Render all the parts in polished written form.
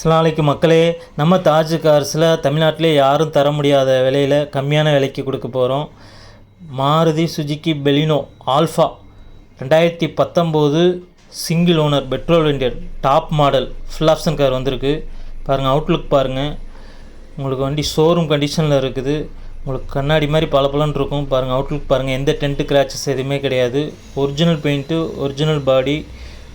அஸ்ஸலாமு மக்களே, நம்ம தாஜ் கார்ஸில் தமிழ்நாட்டிலே யாரும் தர முடியாத விலையில் கம்மியான விலைக்கு கொடுக்க போகிறோம். Maruti Suzuki Baleno alpha 2019 single owner petrol variant top model full option car வந்திருக்கு. பாருங்கள், அவுட்லுக் பாருங்கள். உங்களுக்கு வண்டி ஷோரூம் கண்டிஷனில் இருக்குது. உங்களுக்கு கண்ணாடி மாதிரி பளபளன்னு இருக்கும். பாருங்கள், அவுட்லுக் பாருங்கள். எந்த டென்ட்டு கிராச்சஸ் எதுவுமே கிடையாது. Original paint, original body,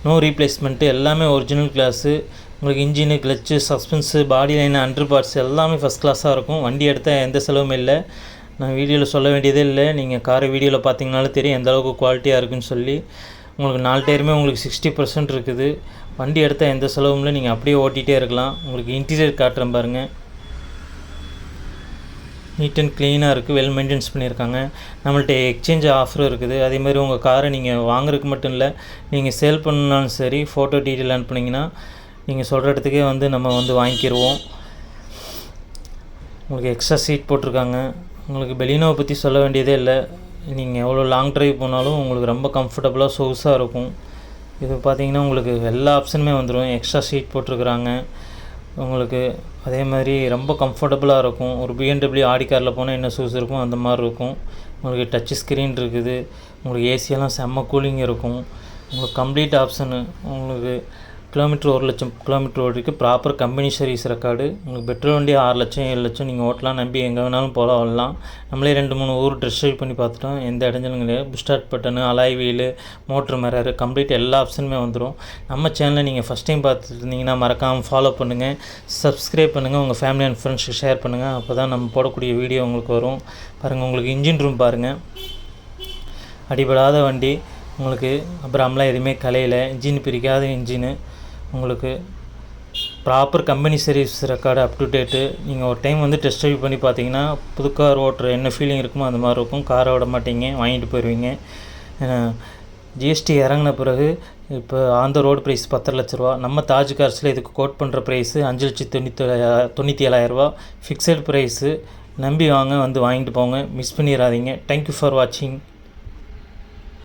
no replacement, எல்லாமே ஒரிஜினல் கிளாஸு. உங்களுக்கு engine, clutch, suspension, body line, under parts எல்லாமே ஃபஸ்ட் கிளாஸாக இருக்கும். வண்டி எடுத்தால் எந்த செலவும் இல்லை. நான் வீடியோவில் சொல்ல வேண்டியதே இல்லை. நீங்கள் காரை வீடியோவில் பார்த்தீங்கனாலும் தெரியும் எந்த அளவுக்கு குவாலிட்டியாக இருக்குன்னு சொல்லி. உங்களுக்கு 4 டயருமே உங்களுக்கு 60% இருக்குது. வண்டி எடுத்தால் எந்த செலவும் இல்லை. நீங்கள் அப்படியே ஓட்டிகிட்டே இருக்கலாம். உங்களுக்கு இன்டீரியர் காட்டுறேன் பாருங்கள். நீட் அண்ட் க்ளீனாக இருக்குது. வெல் மெயின்டெனன்ஸ் பண்ணியிருக்காங்க. நம்மள்ட்ட எக்ஸ்சேஞ்ச் ஆஃபரும் இருக்குது. அதேமாதிரி உங்கள் காரை நீங்கள் வாங்குறதுக்கு மட்டும் இல்லை, நீங்கள் சேல் பண்ணாலும் சரி, ஃபோட்டோ டீட்டெயில் அனுப்புனீங்கன்னா நீங்கள் சொல்கிற இடத்துக்கே நம்ம வாங்கிக்கிடுவோம். உங்களுக்கு எக்ஸ்ட்ரா சீட் போட்டிருக்காங்க. உங்களுக்கு பெலினோவை பற்றி சொல்ல வேண்டியதே இல்லை. நீங்கள் எவ்வளோ லாங் ட்ரைவ் போனாலும் உங்களுக்கு ரொம்ப கம்ஃபர்டபுளாக சொகுசாக இருக்கும். இது பார்த்திங்கன்னா உங்களுக்கு எல்லா ஆப்ஷனுமே வந்துடும். எக்ஸ்ட்ரா சீட் போட்டிருக்குறாங்க. உங்களுக்கு அதே மாதிரி ரொம்ப கம்ஃபர்டபுளாக இருக்கும். ஒரு BMW ஆடி காரில் போனால் என்ன சொகுசு இருக்கும் அந்த மாதிரி இருக்கும். உங்களுக்கு டச் ஸ்க்ரீன் இருக்குது. உங்களுக்கு ஏசியெல்லாம் செம்ம கூலிங் இருக்கும். உங்களுக்கு கம்ப்ளீட் ஆப்ஷனு. உங்களுக்கு கிலோமீட்டர் 1 லட்சம் கிலோமீட்டர் ஓடிருக்கு. Proper company service record. உங்களுக்கு பெட்ரோல் வண்டி 6 லட்சம் 7 லட்சம் நீங்கள் ஓட்டலாம். நம்பி எங்கே வேணாலும் போகலாம் வரலாம். நம்மளே 2-3 ஊர் ட்ரெஸ் ட்ரைவ் பண்ணி பார்த்துட்டோம். எந்த இடைஞ்சலும் கிடையாது. Push start button, alloy wheel, motor mirror, complete எல்லா ஆப்ஷனுமே வந்துடும். நம்ம சேனலை நீங்கள் ஃபஸ்ட் டைம் பார்த்துட்டு இருந்தீங்கன்னா மறக்காமல் ஃபாலோ பண்ணுங்கள், சப்ஸ்கிரைப் பண்ணுங்கள், உங்கள் ஃபேமிலி அண்ட் ஃப்ரெண்ட்ஸுக்கு ஷேர் பண்ணுங்கள். அப்போ தான் நம்ம போடக்கூடிய வீடியோ உங்களுக்கு வரும். பாருங்கள், உங்களுக்கு இன்ஜின் ரூம் பாருங்கள். அடிபடாத வண்டி. உங்களுக்கு அப்புறம்லாம் எதுவுமே கலையில். இன்ஜின் பிரிக்காத இன்ஜினு. உங்களுக்கு proper company service record up to date. நீங்கள் ஒரு டைம் டெஸ்ட் ட்ரைவ் பண்ணி பார்த்தீங்கன்னா புது கார் ஓட்டுற என்ன ஃபீலிங் இருக்குமோ அந்த மாதிரி இருக்கும். காரை விட மாட்டீங்க, வாங்கிட்டு போயிடுவீங்க. ஜிஎஸ்டி இறங்கின பிறகு இப்போ ஆன் த ரோடு ப்ரைஸ் 10 லட்ச ரூபா. நம்ம தாஜ் கார்ஸில் இதுக்கு கோட் பண்ணுற ப்ரைஸு 5,97,000 ஃபிக்ஸட் ப்ரைஸு. நம்பி வாங்க, வாங்கிட்டு போங்க. மிஸ் பண்ணிடாதீங்க. தேங்க்யூ ஃபார் வாட்சிங்.